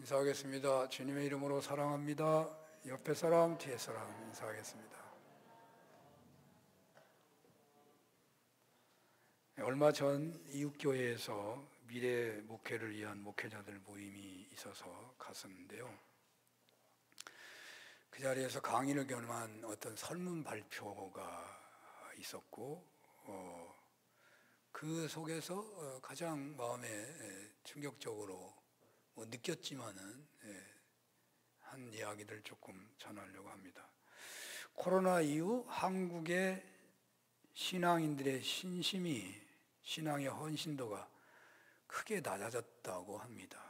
인사하겠습니다. 주님의 이름으로 사랑합니다. 옆에 사람, 뒤에 사람 인사하겠습니다. 얼마 전 이웃교회에서 미래 목회를 위한 목회자들 모임이 있어서 갔었는데요. 그 자리에서 강의를 겸한 어떤 설문 발표가 있었고 그 속에서 가장 마음에 충격적으로 느꼈지만은 한 이야기를 조금 전하려고 합니다. 코로나 이후 한국의 신앙인들의 신앙의 헌신도가 크게 낮아졌다고 합니다.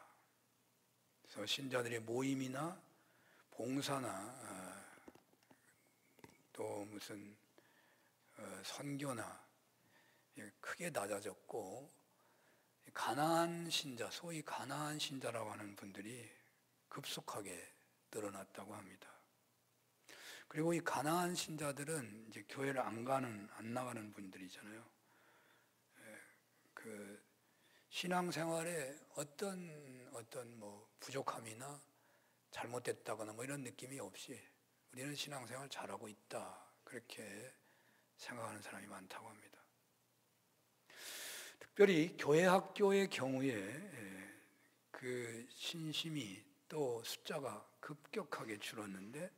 그래서 신자들의 모임이나 봉사나 또 무슨 선교나 크게 낮아졌고, 가난한 신자, 소위 가난한 신자라고 하는 분들이 급속하게 늘어났다고 합니다. 그리고 이 가난한 신자들은 이제 교회를 안 나가는 분들이잖아요. 그 신앙생활에 어떤 부족함이나 잘못됐다거나 이런 느낌이 없이 우리는 신앙생활 잘하고 있다, 그렇게 생각하는 사람이 많다고 합니다. 특별히 교회 학교의 경우에 그 신심이 또 숫자가 급격하게 줄었는데,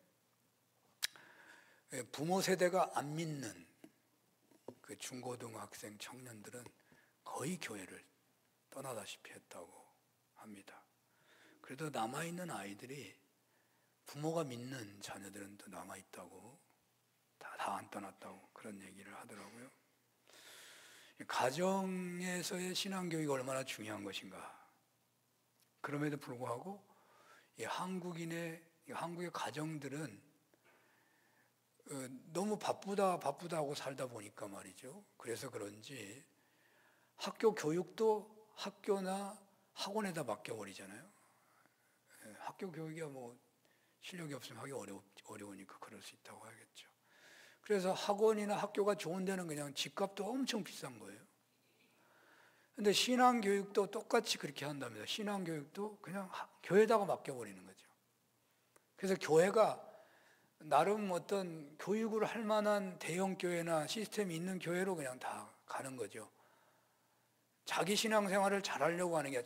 부모 세대가 안 믿는 그 중고등학생 청년들은 거의 교회를 떠나다시피 했다고 합니다. 그래도 남아있는 아이들이 부모가 믿는 자녀들은 또 남아있다고, 다 안 떠났다고 그런 얘기를 하더라고요. 가정에서의 신앙교육이 얼마나 중요한 것인가. 그럼에도 불구하고 한국의 가정들은 너무 바쁘다고 살다 보니까 말이죠. 그래서 그런지 학교 교육도 학교나 학원에다 맡겨버리잖아요. 학교 교육이 실력이 없으면 하기 어려우니까 그럴 수 있다고 하겠죠. 그래서 학원이나 학교가 좋은 데는 그냥 집값도 엄청 비싼 거예요. 근데 신앙교육도 똑같이 그렇게 한답니다. 신앙교육도 그냥 교회에다가 맡겨버리는 거죠. 그래서 교회가 나름 어떤 교육을 할 만한 대형 교회나 시스템이 있는 교회로 그냥 다 가는 거죠. 자기 신앙생활을 잘하려고 하는 게,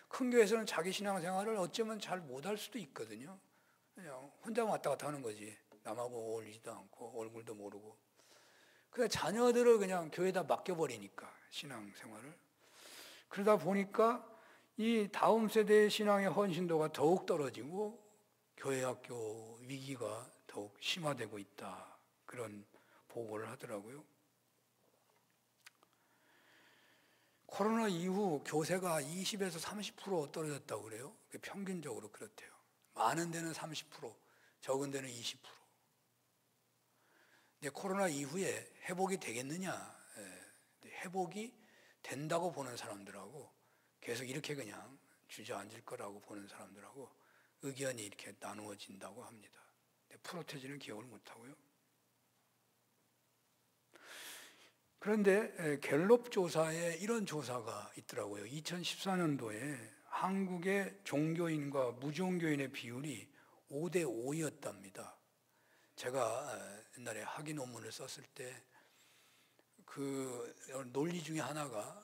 큰 교회에서는 자기 신앙생활을 어쩌면 잘 못할 수도 있거든요. 그냥 혼자 왔다 갔다 하는 거지. 남하고 어울리지도 않고 얼굴도 모르고. 그냥 자녀들을 그냥 교회에다 맡겨버리니까, 신앙생활을. 그러다 보니까 이 다음 세대의 신앙의 헌신도가 더욱 떨어지고 교회 학교 위기가 더욱 심화되고 있다, 그런 보고를 하더라고요. 코로나 이후 교세가 20에서 30% 떨어졌다고 그래요. 평균적으로 그렇대요. 많은 데는 30%, 적은 데는 20%. 근데 코로나 이후에 회복이 되겠느냐? 회복이 된다고 보는 사람들하고 계속 이렇게 그냥 주저앉을 거라고 보는 사람들하고 의견이 이렇게 나누어진다고 합니다. 프로테지는 기억을 못하고요. 그런데 갤럽 조사에 이런 조사가 있더라고요. 2014년도에 한국의 종교인과 무종교인의 비율이 5대 5였답니다. 제가 옛날에 학위 논문을 썼을 때 그 논리 중에 하나가,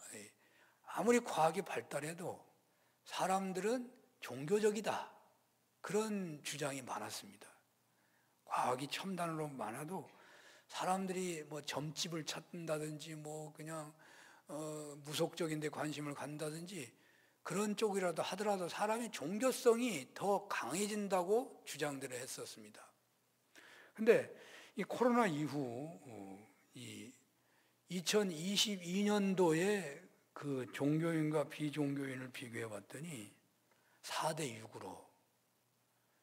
아무리 과학이 발달해도 사람들은 종교적이다, 그런 주장이 많았습니다. 과학이 첨단으로 많아도 사람들이 점집을 찾는다든지 그냥 무속적인 데 관심을 갖는다든지 그런 쪽이라도 하더라도 사람의 종교성이 더 강해진다고 주장들을 했었습니다. 근데 이 코로나 이후 이 2022년도에 그 종교인과 비종교인을 비교해 봤더니 4대 6으로,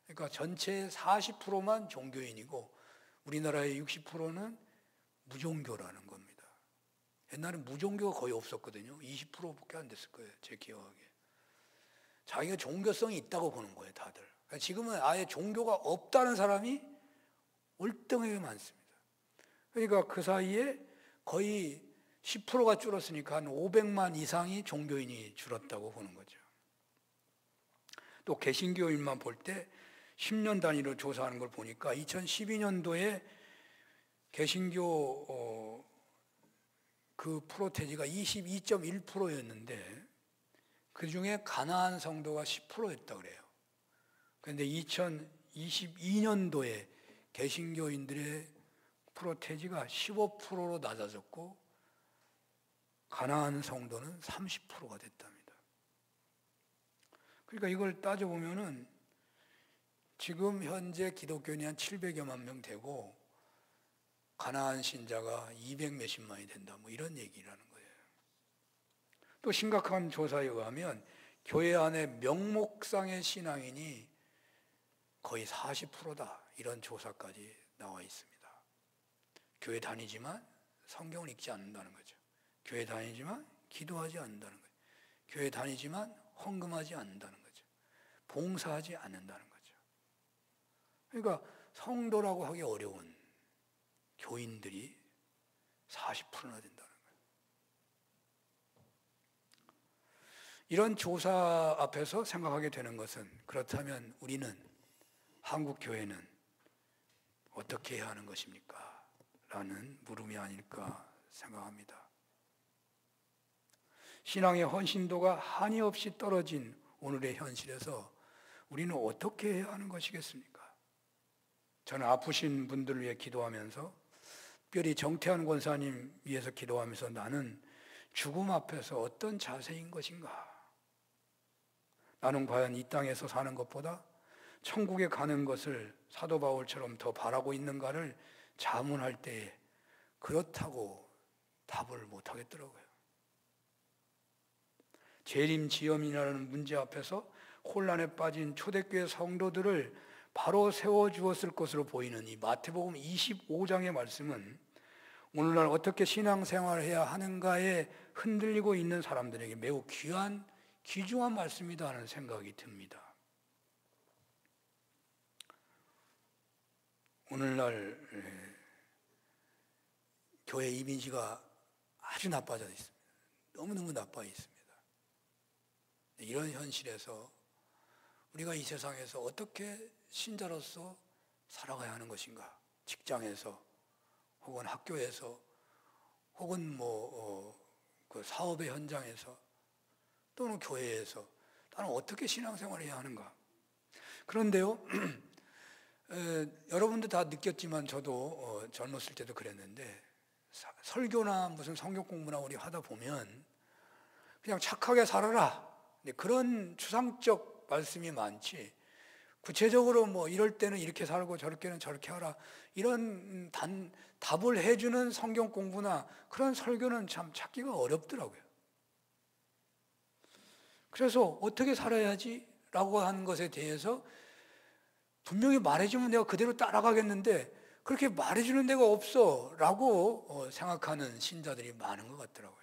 그러니까 전체의 40%만 종교인이고 우리나라의 60%는 무종교라는 겁니다. 옛날엔 무종교가 거의 없었거든요. 20%밖에 안 됐을 거예요, 제 기억하기에. 자기가 종교성이 있다고 보는 거예요, 다들. 지금은 아예 종교가 없다는 사람이 월등하게 많습니다. 그러니까 그 사이에 거의 10%가 줄었으니까 한 500만 이상이 종교인이 줄었다고 보는 거죠. 또 개신교인만 볼 때 10년 단위로 조사하는 걸 보니까 2012년도에 개신교 그 프로테지가 22.1%였는데 그중에 가나안 성도가 10%였다 그래요. 그런데 2022년도에 개신교인들의 프로테지가 15%로 낮아졌고 가나안 성도는 30%가 됐답니다. 그러니까 이걸 따져보면은 지금 현재 기독교인이 한 700여만 명 되고 가나안 신자가 200 몇십만이 된다, 뭐 이런 얘기라는 거예요. 또 심각한 조사에 의하면 교회 안에 명목상의 신앙인이 거의 40%다, 이런 조사까지 나와 있습니다. 교회 다니지만 성경을 읽지 않는다는 거죠. 교회 다니지만 기도하지 않는다는 거죠. 교회 다니지만 헌금하지 않는다는 거죠. 봉사하지 않는다는 거죠. 그러니까 성도라고 하기 어려운 교인들이 40%나 된다는 거예요. 이런 조사 앞에서 생각하게 되는 것은, 그렇다면 우리는, 한국 교회는 어떻게 해야 하는 것입니까? 라는 물음이 아닐까 생각합니다. 신앙의 헌신도가 한이 없이 떨어진 오늘의 현실에서 우리는 어떻게 해야 하는 것이겠습니까? 저는 아프신 분들을 위해 기도하면서, 특별히 정태환 권사님 위해서 기도하면서 나는 죽음 앞에서 어떤 자세인 것인가? 나는 과연 이 땅에서 사는 것보다 천국에 가는 것을 사도 바울처럼 더 바라고 있는가를 자문할 때에 그렇다고 답을 못하겠더라고요. 재림지엄이라는 문제 앞에서 혼란에 빠진 초대교회 성도들을 바로 세워주었을 것으로 보이는 이 마태복음 25장의 말씀은 오늘날 어떻게 신앙생활을 해야 하는가에 흔들리고 있는 사람들에게 매우 귀한, 귀중한 말씀이다 하는 생각이 듭니다. 오늘날 교회 이미지가 아주 나빠져 있습니다. 너무너무 나빠 있습니다. 이런 현실에서 우리가 이 세상에서 어떻게 신자로서 살아가야 하는 것인가? 직장에서, 혹은 학교에서, 혹은 그 사업의 현장에서, 또는 교회에서 나는 어떻게 신앙생활을 해야 하는가? 그런데요, 여러분도 다 느꼈지만 저도 젊었을 때도 그랬는데, 설교나 무슨 성경 공부나 우리 하다 보면 그냥 착하게 살아라, 그런 추상적 말씀이 많지, 구체적으로 뭐 이럴 때는 이렇게 살고 저럴 때는 저렇게 하라, 이런 답을 해주는 성경 공부나 그런 설교는 참 찾기가 어렵더라고요. 그래서 어떻게 살아야지? 라고 하는 것에 대해서 분명히 말해주면 내가 그대로 따라가겠는데 그렇게 말해주는 데가 없어 라고 생각하는 신자들이 많은 것 같더라고요.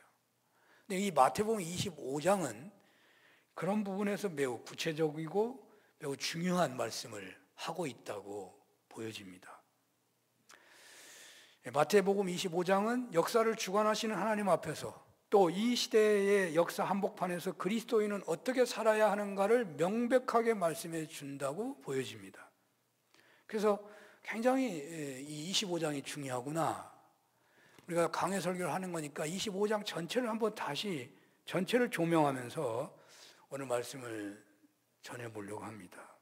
근데 이 마태복음 25장은 그런 부분에서 매우 구체적이고 매우 중요한 말씀을 하고 있다고 보여집니다. 마태복음 25장은 역사를 주관하시는 하나님 앞에서 또 이 시대의 역사 한복판에서 그리스도인은 어떻게 살아야 하는가를 명백하게 말씀해 준다고 보여집니다. 그래서 굉장히 이 25장이 중요하구나. 우리가 강해 설교를 하는 거니까 25장 전체를 한번 다시 전체를 조명하면서 오늘 말씀을 전해보려고 합니다.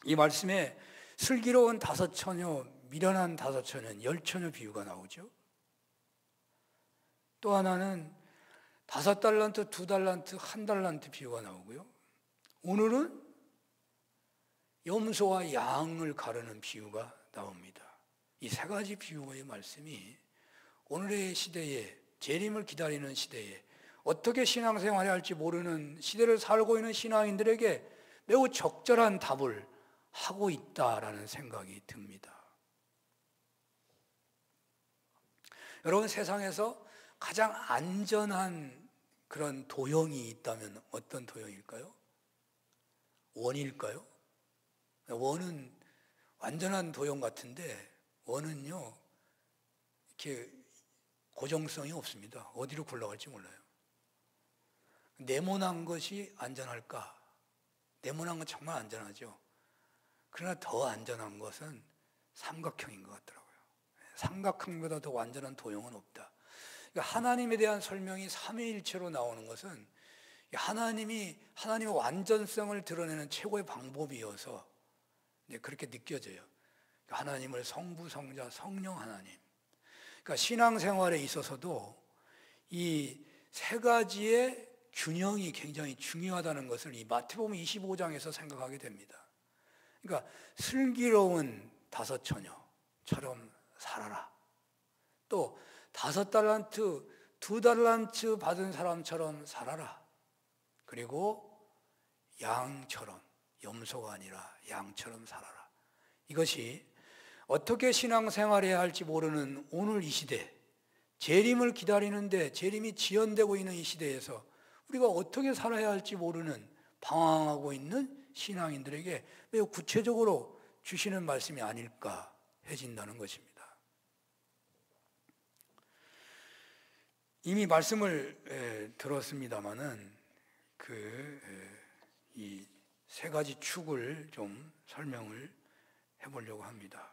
이 말씀에 슬기로운 5처녀, 미련한 5처녀, 10처녀 비유가 나오죠. 또 하나는 5달란트, 2달란트, 1달란트 비유가 나오고요. 오늘은 염소와 양을 가르는 비유가 나옵니다. 이 3가지 비유의 말씀이 오늘의 시대에, 재림을 기다리는 시대에 어떻게 신앙생활을 할지 모르는 시대를 살고 있는 신앙인들에게 매우 적절한 답을 하고 있다라는 생각이 듭니다. 여러분, 세상에서 가장 안전한 그런 도형이 있다면 어떤 도형일까요? 원일까요? 원은 완전한 도형 같은데 원은요 이렇게 고정성이 없습니다. 어디로 굴러갈지 몰라요. 네모난 것이 안전할까? 네모난 건 정말 안전하죠. 그러나 더 안전한 것은 삼각형인 것 같더라고요. 삼각형보다 더 완전한 도형은 없다. 그러니까 하나님에 대한 설명이 삼위일체로 나오는 것은 하나님의 완전성을 드러내는 최고의 방법이어서 그렇게 느껴져요. 하나님을 성부, 성자, 성령 하나님. 그러니까 신앙생활에 있어서도 이 세 가지의 균형이 굉장히 중요하다는 것을 이 마태복음 25장에서 생각하게 됩니다. 그러니까 슬기로운 다섯 처녀처럼 살아라. 또 5달란트, 2달란트 받은 사람처럼 살아라. 그리고 양처럼, 염소가 아니라 양처럼 살아라. 이것이 어떻게 신앙생활해야 할지 모르는 오늘 이 시대, 재림을 기다리는데 재림이 지연되고 있는 이 시대에서 우리가 어떻게 살아야 할지 모르는 방황하고 있는 신앙인들에게 매우 구체적으로 주시는 말씀이 아닐까 해진다는 것입니다. 이미 말씀을 들었습니다마는 이 세 가지 축을 좀 설명을 해보려고 합니다.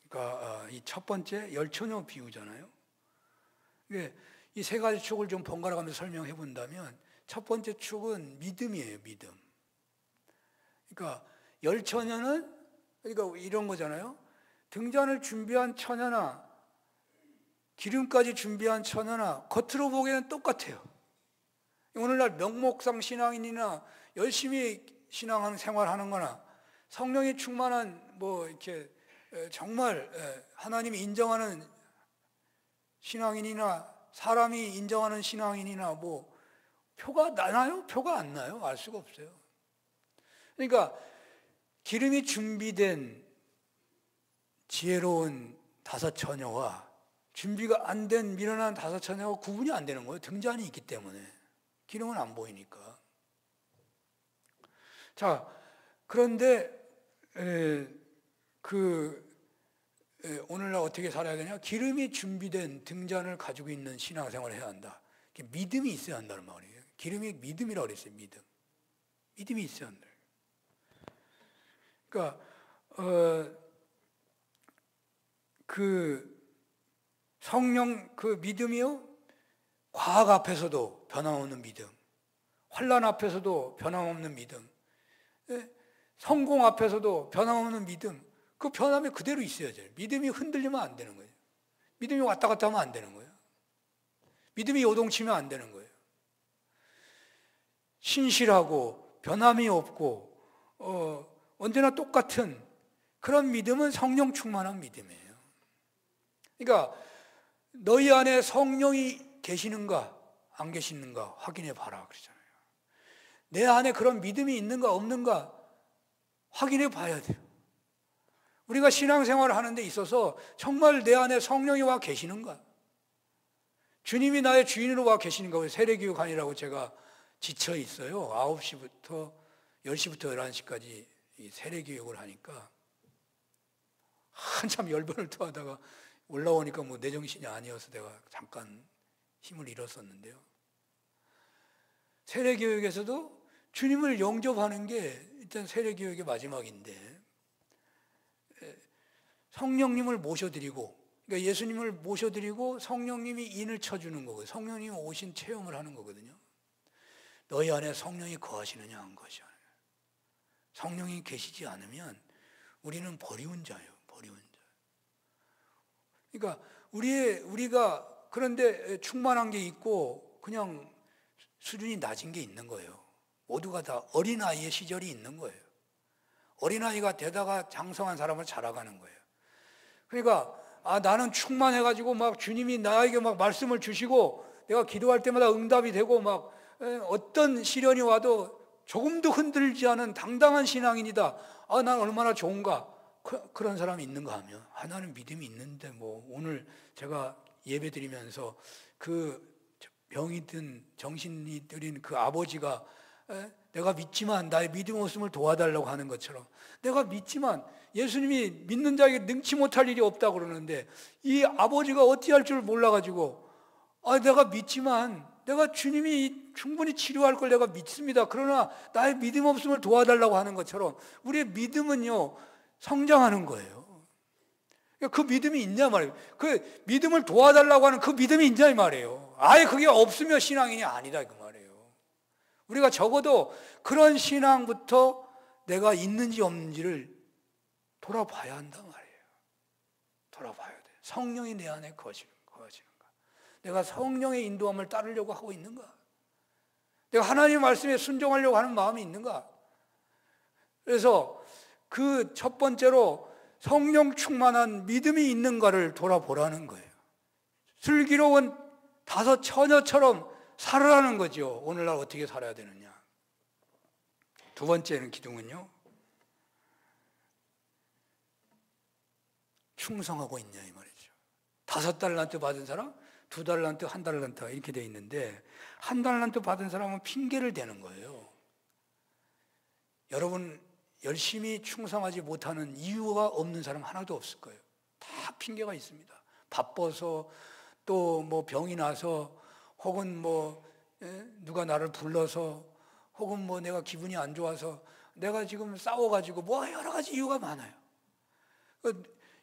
그러니까 이 첫 번째 열처녀 비유잖아요. 이 세 가지 축을 좀 번갈아 가면서 설명해 본다면 첫 번째 축은 믿음이에요. 믿음. 그러니까 열처녀는 그러니까 이런 거잖아요. 등잔을 준비한 처녀나 기름까지 준비한 처녀나 겉으로 보기에는 똑같아요. 오늘날 명목상 신앙인이나 열심히 신앙 생활하는 거나 성령이 충만한 이렇게 정말 하나님이 인정하는 신앙인이나 사람이 인정하는 신앙인이나 표가 나나요? 표가 안 나요? 알 수가 없어요. 그러니까 기름이 준비된 지혜로운 다섯 처녀와 준비가 안 된 미련한 다섯 처녀가 구분이 안 되는 거예요. 등잔이 있기 때문에. 기름은 안 보이니까. 자, 그런데 오늘날 어떻게 살아야 되냐? 기름이 준비된 등잔을 가지고 있는 신앙생활을 해야 한다. 믿음이 있어야 한다는 말이에요. 기름이 믿음이라고 그랬어요. 믿음이 있어야 한다. 그러니까 성령 믿음이요, 과학 앞에서도 변함없는 믿음, 환난 앞에서도 변함없는 믿음, 성공 앞에서도 변함없는 믿음, 그 변함이 그대로 있어야 돼요. 믿음이 흔들리면 안 되는 거예요. 믿음이 왔다 갔다 하면 안 되는 거예요. 믿음이 요동치면 안 되는 거예요. 신실하고 변함이 없고 언제나 똑같은 그런 믿음은 성령 충만한 믿음이에요. 그러니까 너희 안에 성령이 계시는가 안 계시는가 확인해 봐라 그러잖아요. 내 안에 그런 믿음이 있는가 없는가 확인해 봐야 돼요. 우리가 신앙생활을 하는 데 있어서 정말 내 안에 성령이 와 계시는가? 주님이 나의 주인으로 와 계시는가? 세례교육관이라고 제가 지쳐 있어요. 9시부터 10시부터 11시까지 세례교육을 하니까 한참 열번을 토하다가 올라오니까 내 정신이 아니어서 내가 잠깐 힘을 잃었었는데요. 세례교육에서도 주님을 영접하는 게 일단 세례교육의 마지막인데 성령님을 모셔드리고, 그러니까 예수님을 모셔드리고 성령님이 인을 쳐주는 거거든요. 성령님이 오신 체험을 하는 거거든요. 너희 안에 성령이 거하시느냐 안 거하시느냐. 성령이 계시지 않으면 우리는 버리운 자예요. 버리운 자. 그러니까 우리가 그런데 충만한 게 있고 그냥 수준이 낮은 게 있는 거예요. 모두가 다 어린아이의 시절이 있는 거예요. 어린아이가 되다가 장성한 사람을 자라가는 거예요. 그러니까 나는 충만해가지고 막 주님이 나에게 막 말씀을 주시고 내가 기도할 때마다 응답이 되고 막 어떤 시련이 와도 조금도 흔들지 않은 당당한 신앙인이다. 난 얼마나 좋은가. 그런 사람이 있는가 하면 나는 믿음이 있는데 오늘 제가 예배 드리면서 병이 든 정신이 들인 그 아버지가 내가 믿지만 나의 믿음 없음을 도와달라고 하는 것처럼 내가 믿지만 예수님이 믿는 자에게 능치 못할 일이 없다고 그러는데 이 아버지가 어찌할 줄 몰라가지고 내가 믿지만 내가 주님이 충분히 치료할 걸 내가 믿습니다. 그러나 나의 믿음 없음을 도와달라고 하는 것처럼 우리의 믿음은요, 성장하는 거예요. 그 믿음이 있냐 말이에요. 그 믿음을 도와달라고 하는 그 믿음이 있냐 이 말이에요. 아예 그게 없으면 신앙인이 아니다 그 말이에요. 우리가 적어도 그런 신앙부터 내가 있는지 없는지를 돌아봐야 한단 말이에요. 돌아봐야 돼. 성령이 내 안에 거하시는가? 내가 성령의 인도함을 따르려고 하고 있는가? 내가 하나님의 말씀에 순종하려고 하는 마음이 있는가? 그래서 그 첫 번째로 성령 충만한 믿음이 있는가를 돌아보라는 거예요. 슬기로운 다섯 처녀처럼 살아라는 거죠. 오늘날 어떻게 살아야 되느냐. 두 번째는 기둥은요, 충성하고 있냐 이 말이죠. 5달란트 받은 사람, 2달란트, 1달란트 이렇게 돼 있는데 1달란트 받은 사람은 핑계를 대는 거예요. 여러분 열심히 충성하지 못하는 이유가 없는 사람 하나도 없을 거예요. 다 핑계가 있습니다. 바빠서, 또 뭐 병이 나서, 혹은 뭐 누가 나를 불러서, 혹은 뭐 내가 기분이 안 좋아서, 내가 지금 싸워가지고 뭐 여러 가지 이유가 많아요.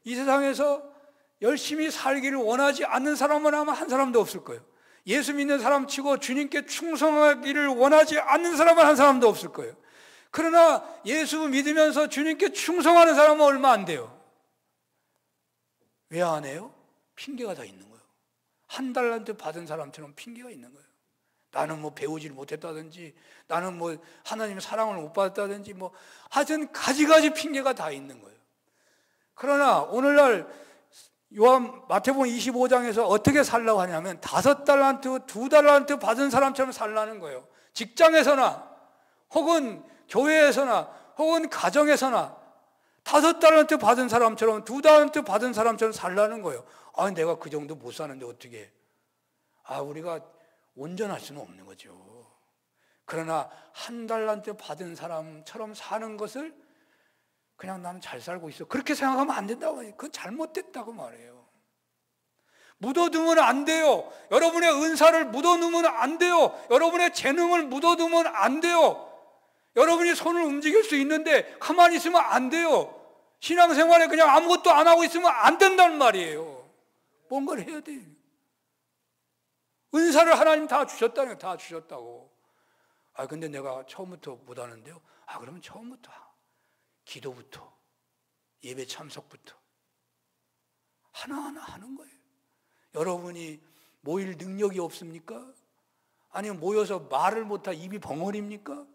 이 세상에서 열심히 살기를 원하지 않는 사람은 아마 한 사람도 없을 거예요. 예수 믿는 사람 치고 주님께 충성하기를 원하지 않는 사람은 한 사람도 없을 거예요. 그러나 예수 믿으면서 주님께 충성하는 사람은 얼마 안 돼요. 왜 안 해요? 핑계가 다 있는 거예요. 1달란트 받은 사람처럼 핑계가 있는 거예요. 나는 뭐 배우지를 못했다든지, 나는 뭐 하나님의 사랑을 못 받았다든지, 뭐 하여튼 가지가지 핑계가 다 있는 거예요. 그러나 오늘날 마태복음 25장에서 어떻게 살라고 하냐면 5달란트, 2달란트 받은 사람처럼 살라는 거예요. 직장에서나 혹은 교회에서나 혹은 가정에서나 5달란트 받은 사람처럼, 2달란트 받은 사람처럼 살라는 거예요. 아, 내가 그 정도 못 사는데 어떻게 해? 우리가 온전할 수는 없는 거죠. 그러나 1달란트 받은 사람처럼 사는 것을 그냥 나는 잘 살고 있어, 그렇게 생각하면 안 된다고 해요. 그건 잘못됐다고 말해요. 묻어두면 안 돼요. 여러분의 은사를 묻어두면 안 돼요. 여러분의 재능을 묻어두면 안 돼요. 여러분이 손을 움직일 수 있는데 가만히 있으면 안 돼요. 신앙생활에 그냥 아무것도 안 하고 있으면 안 된다는 말이에요. 뭔가를 해야 돼요. 은사를 하나님 다 주셨다는 거예요. 다 주셨다고. 근데 내가 처음부터 못하는데요. 그러면 처음부터 기도부터, 예배 참석부터 하나하나 하는 거예요. 여러분이 모일 능력이 없습니까? 아니면 모여서 말을 못하 입이 벙어리입니까?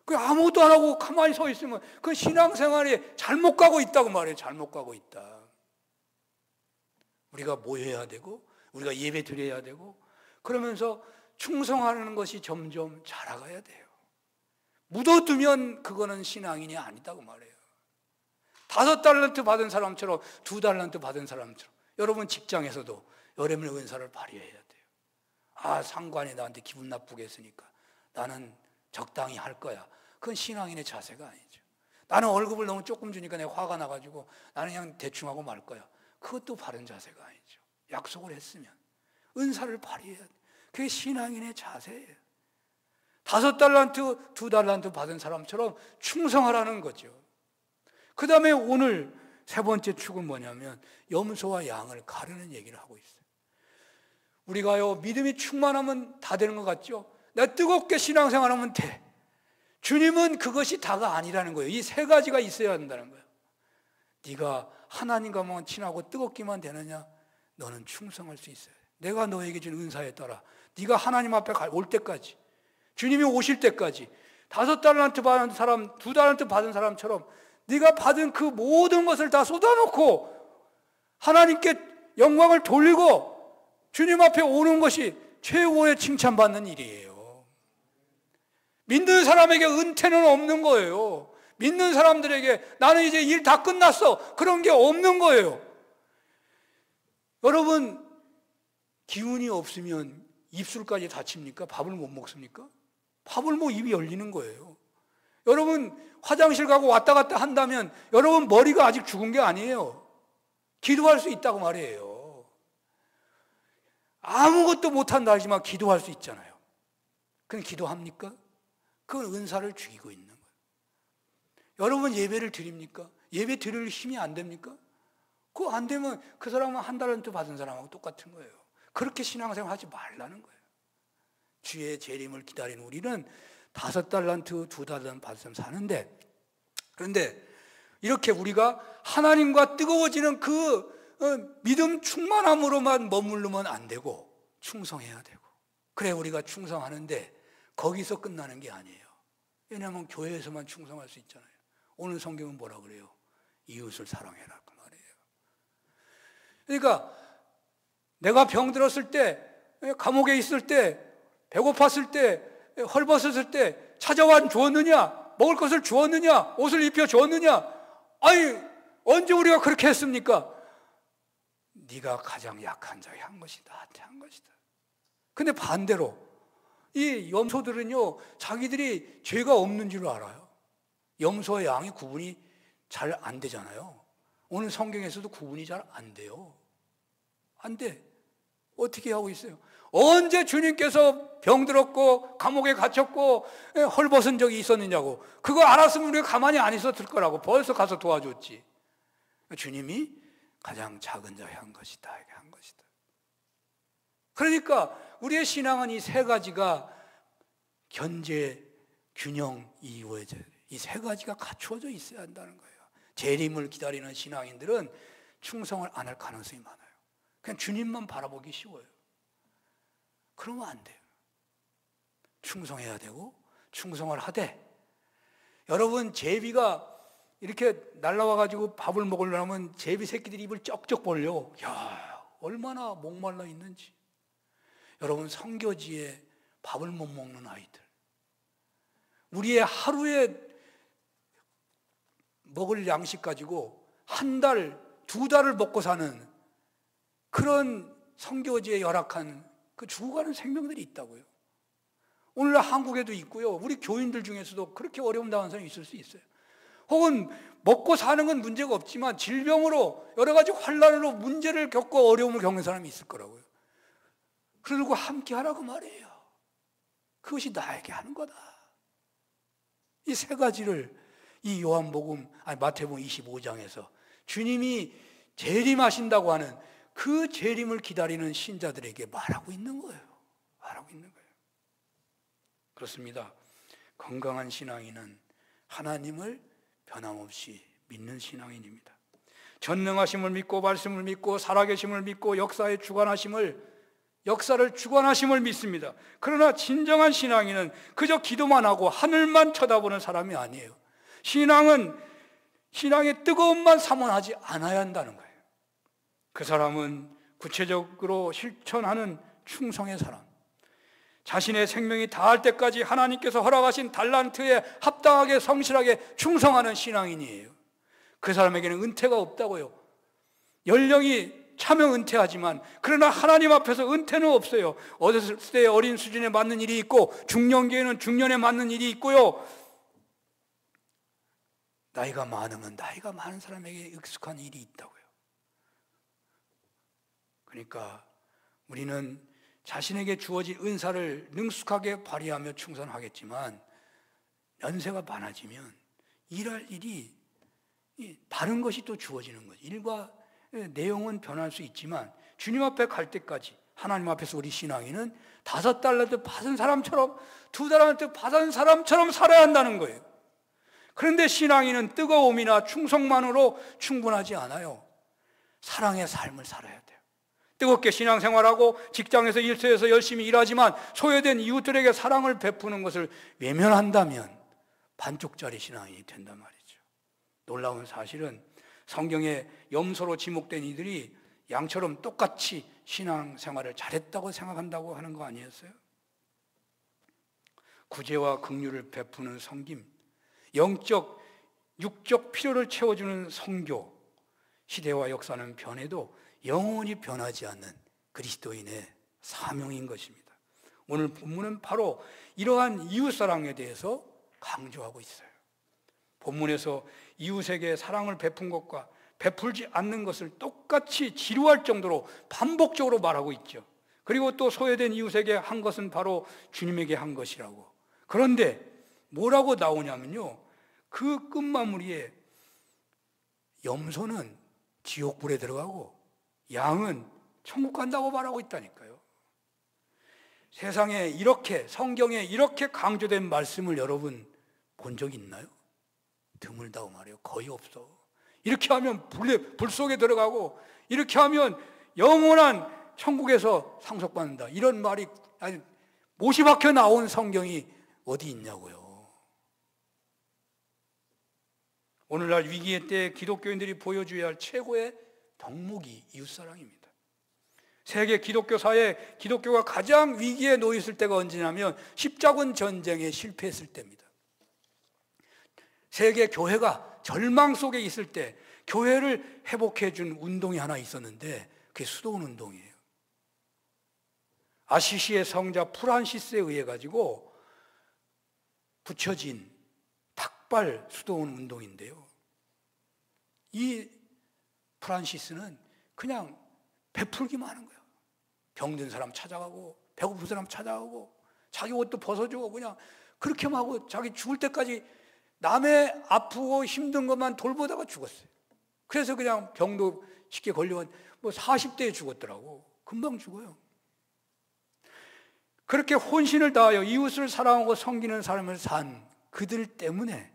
그 아무것도 안 하고 가만히 서 있으면 그 신앙생활에 잘못 가고 있다고 말해요. 잘못 가고 있다. 우리가 모여야 되고, 우리가 예배 드려야 되고, 그러면서 충성하는 것이 점점 자라가야 돼요. 묻어두면 그거는 신앙인이 아니다고 말해요. 5달란트 받은 사람처럼, 2달란트 받은 사람처럼. 여러분 직장에서도 여러분의 은사를 발휘해야 돼요. 상관이 나한테 기분 나쁘게 했으니까 나는 적당히 할 거야. 그건 신앙인의 자세가 아니죠. 나는 월급을 너무 조금 주니까 내가 화가 나가지고 나는 그냥 대충 하고 말 거야. 그것도 바른 자세가 아니죠. 약속을 했으면 은사를 발휘해야 돼. 그게 신앙인의 자세예요. 5달란트, 2달란트 받은 사람처럼 충성하라는 거죠. 그 다음에 오늘 세 번째 축은 뭐냐면 염소와 양을 가르는 얘기를 하고 있어요. 우리가요, 믿음이 충만하면 다 되는 것 같죠? 내가 뜨겁게 신앙생활하면 돼. 주님은 그것이 다가 아니라는 거예요. 이 세 가지가 있어야 한다는 거예요. 네가 하나님과만 친하고 뜨겁기만 되느냐? 너는 충성할 수 있어요. 내가 너에게 준 은사에 따라 네가 하나님 앞에 올 때까지, 주님이 오실 때까지 5달란트 받은 사람, 2달란트 받은 사람처럼 네가 받은 그 모든 것을 다 쏟아놓고 하나님께 영광을 돌리고 주님 앞에 오는 것이 최고의 칭찬받는 일이에요. 믿는 사람에게 은퇴는 없는 거예요. 믿는 사람들에게 나는 이제 일 다 끝났어, 그런 게 없는 거예요. 여러분, 기운이 없으면 입술까지 다칩니까? 밥을 못 먹습니까? 밥을 뭐 입이 열리는 거예요. 여러분 화장실 가고 왔다 갔다 한다면 여러분 머리가 아직 죽은 게 아니에요. 기도할 수 있다고 말이에요. 아무것도 못한다 하지만 기도할 수 있잖아요. 그럼 기도합니까? 그건 은사를 죽이고 있는 거예요. 여러분 예배를 드립니까? 예배 드릴 힘이 안 됩니까? 그거 안 되면 그 사람은 한 달란트 받은 사람하고 똑같은 거예요. 그렇게 신앙생활 하지 말라는 거예요. 주의 재림을 기다리는 우리는 5달란트, 2달란트 받으면 사는데, 그런데 이렇게 우리가 하나님과 뜨거워지는 그 믿음 충만함으로만 머무르면 안 되고 충성해야 되고, 그래 우리가 충성하는데 거기서 끝나는 게 아니에요. 왜냐하면 교회에서만 충성할 수 있잖아요. 오늘 성경은 뭐라 그래요? 이웃을 사랑해라 그 말이에요. 그러니까 내가 병들었을 때, 감옥에 있을 때, 배고팠을 때, 헐벗었을 때 찾아와 주었느냐? 먹을 것을 주었느냐? 옷을 입혀 주었느냐? 아니 언제 우리가 그렇게 했습니까? 네가 가장 약한 자에 한 것이 나한테 한 것이다. 근데 반대로 이 염소들은요, 자기들이 죄가 없는 줄 알아요. 염소와 양이 구분이 잘 안 되잖아요. 오늘 성경에서도 구분이 잘 안 돼요. 안 돼. 어떻게 하고 있어요? 언제 주님께서 병들었고 감옥에 갇혔고 헐벗은 적이 있었느냐고. 그거 알았으면 우리가 가만히 안 있었을 거라고. 벌써 가서 도와줬지. 주님이 가장 작은 자에 한 것이다, 이게 한 것이다. 그러니까 우리의 신앙은 이 세 가지가 견제, 균형, 이루어져, 이 세 가지가 갖추어져 있어야 한다는 거예요. 재림을 기다리는 신앙인들은 충성을 안 할 가능성이 많아요. 그냥 주님만 바라보기 쉬워요. 그러면 안 돼요. 충성해야 되고 충성을 하되, 여러분 제비가 이렇게 날라와가지고 밥을 먹으려면 제비 새끼들이 입을 쩍쩍 벌려. 야, 얼마나 목말라 있는지. 여러분 성교지에 밥을 못 먹는 아이들, 우리의 하루에 먹을 양식 가지고 한 달, 2달을 먹고 사는 그런 성교지에 열악한 그 죽어가는 생명들이 있다고요. 오늘날 한국에도 있고요. 우리 교인들 중에서도 그렇게 어려움 당하는 사람이 있을 수 있어요. 혹은 먹고 사는 건 문제가 없지만 질병으로 여러 가지 환난으로 문제를 겪고 어려움을 겪는 사람이 있을 거라고요. 그러고 함께 하라고 말해요. 그것이 나에게 하는 거다. 이 세 가지를 이 마태복음 25장에서 주님이 재림하신다고 하는 그 재림을 기다리는 신자들에게 말하고 있는 거예요. 말하고 있는 거예요. 그렇습니다. 건강한 신앙인은 하나님을 변함없이 믿는 신앙인입니다. 전능하심을 믿고 말씀을 믿고 살아계심을 믿고 역사를 주관하심을 믿습니다. 그러나 진정한 신앙인은 그저 기도만 하고 하늘만 쳐다보는 사람이 아니에요. 신앙의 뜨거움만 사모하지 않아야 한다는 거예요. 그 사람은 구체적으로 실천하는 충성의 사람, 자신의 생명이 다할 때까지 하나님께서 허락하신 달란트에 합당하게 성실하게 충성하는 신앙인이에요. 그 사람에게는 은퇴가 없다고요. 연령이 차면 은퇴하지만 그러나 하나님 앞에서 은퇴는 없어요. 어렸을 때 어린 수준에 맞는 일이 있고 중년기에는 중년에 맞는 일이 있고요. 나이가 많으면 나이가 많은 사람에게 익숙한 일이 있다고요. 그러니까 우리는 자신에게 주어진 은사를 능숙하게 발휘하며 충성하겠지만 연세가 많아지면 일할 일이 다른 것이 또 주어지는 거죠. 일과 내용은 변할 수 있지만 주님 앞에 갈 때까지 하나님 앞에서 우리 신앙인은 5달란트 받은 사람처럼 2달란트 받은 사람처럼 살아야 한다는 거예요. 그런데 신앙인은 뜨거움이나 충성만으로 충분하지 않아요. 사랑의 삶을 살아야 돼요. 뜨겁게 신앙생활하고 직장에서 일터에서 열심히 일하지만 소외된 이웃들에게 사랑을 베푸는 것을 외면한다면 반쪽짜리 신앙인이 된단 말이죠. 놀라운 사실은 성경에 염소로 지목된 이들이 양처럼 똑같이 신앙생활을 잘했다고 생각한다고 하는 거 아니었어요? 구제와 긍휼을 베푸는 섬김, 영적, 육적 필요를 채워주는 선교, 시대와 역사는 변해도 영원히 변하지 않는 그리스도인의 사명인 것입니다. 오늘 본문은 바로 이러한 이웃사랑에 대해서 강조하고 있어요. 본문에서 이웃에게 사랑을 베푼 것과 베풀지 않는 것을 똑같이 지루할 정도로 반복적으로 말하고 있죠. 그리고 또 소외된 이웃에게 한 것은 바로 주님에게 한 것이라고. 그런데 뭐라고 나오냐면요, 그 끝마무리에 염소는 지옥불에 들어가고 양은 천국 간다고 말하고 있다니까요. 세상에 이렇게, 성경에 이렇게 강조된 말씀을 여러분 본 적 있나요? 드물다고 말해요. 거의 없어. 이렇게 하면 불 속에 들어가고, 이렇게 하면 영원한 천국에서 상속받는다, 이런 말이 아니 못이 박혀 나온 성경이 어디 있냐고요. 오늘날 위기의 때 기독교인들이 보여줘야 할 최고의 덕목이 이웃사랑입니다. 세계 기독교 사회에 기독교가 가장 위기에 놓였을 때가 언제냐면 십자군 전쟁에 실패했을 때입니다. 세계 교회가 절망 속에 있을 때 교회를 회복해 준 운동이 하나 있었는데 그게 수도원 운동이에요. 아시시의 성자 프란시스에 의해 가지고 붙여진 닭발 수도원 운동인데요, 이 프란시스는 그냥 베풀기만 하는 거예요. 병든 사람 찾아가고 배고픈 사람 찾아가고 자기 옷도 벗어주고 그냥 그렇게만 하고 자기 죽을 때까지 남의 아프고 힘든 것만 돌보다가 죽었어요. 그래서 그냥 병도 쉽게 걸리면 뭐 40대에 죽었더라고. 금방 죽어요. 그렇게 혼신을 다하여 이웃을 사랑하고 섬기는 삶을 산 그들 때문에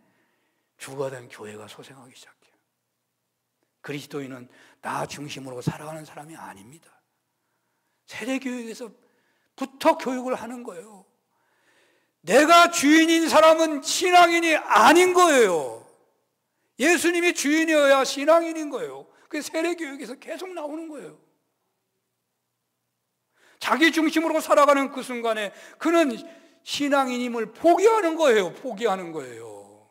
죽어가던 교회가 소생하기 시작해요. 그리스도인은 나 중심으로 살아가는 사람이 아닙니다. 세례교육에서부터 교육을 하는 거예요. 내가 주인인 사람은 신앙인이 아닌 거예요. 예수님이 주인이어야 신앙인인 거예요. 그게 세례교육에서 계속 나오는 거예요. 자기 중심으로 살아가는 그 순간에 그는 신앙인임을 포기하는 거예요. 포기하는 거예요.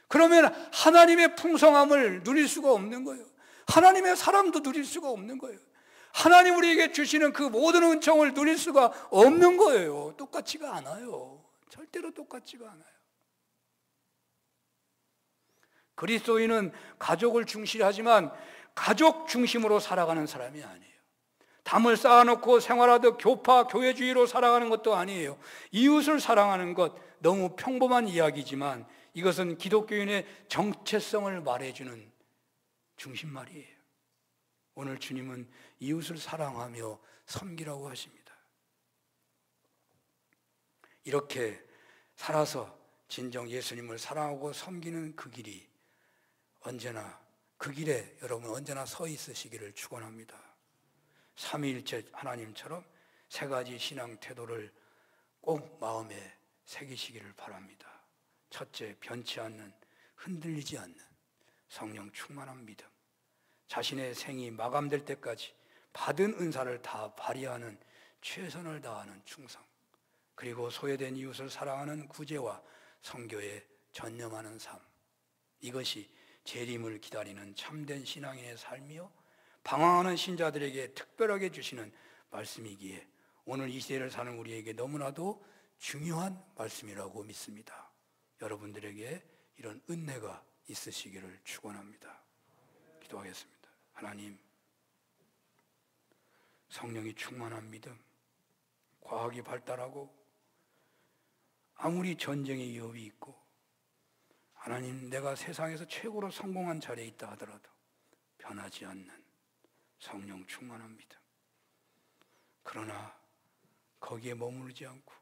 그러면 하나님의 풍성함을 누릴 수가 없는 거예요. 하나님의 사랑도 누릴 수가 없는 거예요. 하나님 우리에게 주시는 그 모든 은총을 누릴 수가 없는 거예요. 똑같지가 않아요. 절대로 똑같지가 않아요. 그리스도인은 가족을 중시하지만 가족 중심으로 살아가는 사람이 아니에요. 담을 쌓아놓고 생활하듯 교파, 교회주의로 살아가는 것도 아니에요. 이웃을 사랑하는 것, 너무 평범한 이야기지만 이것은 기독교인의 정체성을 말해주는 중심말이에요. 오늘 주님은 이웃을 사랑하며 섬기라고 하십니다. 이렇게 살아서 진정 예수님을 사랑하고 섬기는 그 길이 언제나, 그 길에 여러분 언제나 서 있으시기를 축원합니다. 삼위일체 하나님처럼 세 가지 신앙 태도를 꼭 마음에 새기시기를 바랍니다. 첫째, 변치 않는, 흔들리지 않는 성령 충만한 믿음. 자신의 생이 마감될 때까지 받은 은사를 다 발휘하는 최선을 다하는 충성. 그리고 소외된 이웃을 사랑하는 구제와 선교에 전념하는 삶. 이것이 재림을 기다리는 참된 신앙인의 삶이요, 방황하는 신자들에게 특별하게 주시는 말씀이기에 오늘 이 시대를 사는 우리에게 너무나도 중요한 말씀이라고 믿습니다. 여러분들에게 이런 은혜가 있으시기를 축원합니다. 기도하겠습니다. 하나님, 성령이 충만한 믿음, 과학이 발달하고 아무리 전쟁의 위협이 있고 하나님, 내가 세상에서 최고로 성공한 자리에 있다 하더라도 변하지 않는 성령 충만한 믿음. 그러나 거기에 머무르지 않고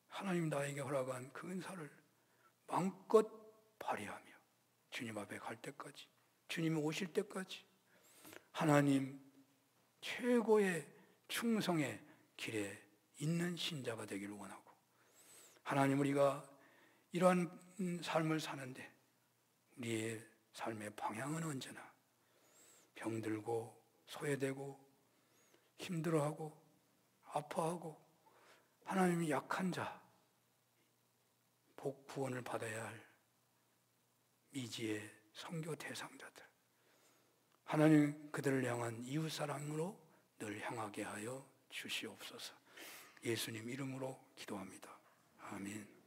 하나님 나에게 허락한 그 은사를 마음껏 발휘하며 주님 앞에 갈 때까지, 주님이 오실 때까지 하나님 최고의 충성의 길에 있는 신자가 되기를 원하고, 하나님 우리가 이러한 삶을 사는데 우리의 삶의 방향은 언제나 병들고 소외되고 힘들어하고 아파하고 하나님이 약한 자, 복 구원을 받아야 할 미지의 선교 대상자들, 하나님 그들을 향한 이웃사랑으로 늘 향하게 하여 주시옵소서. 예수님 이름으로 기도합니다. 아멘.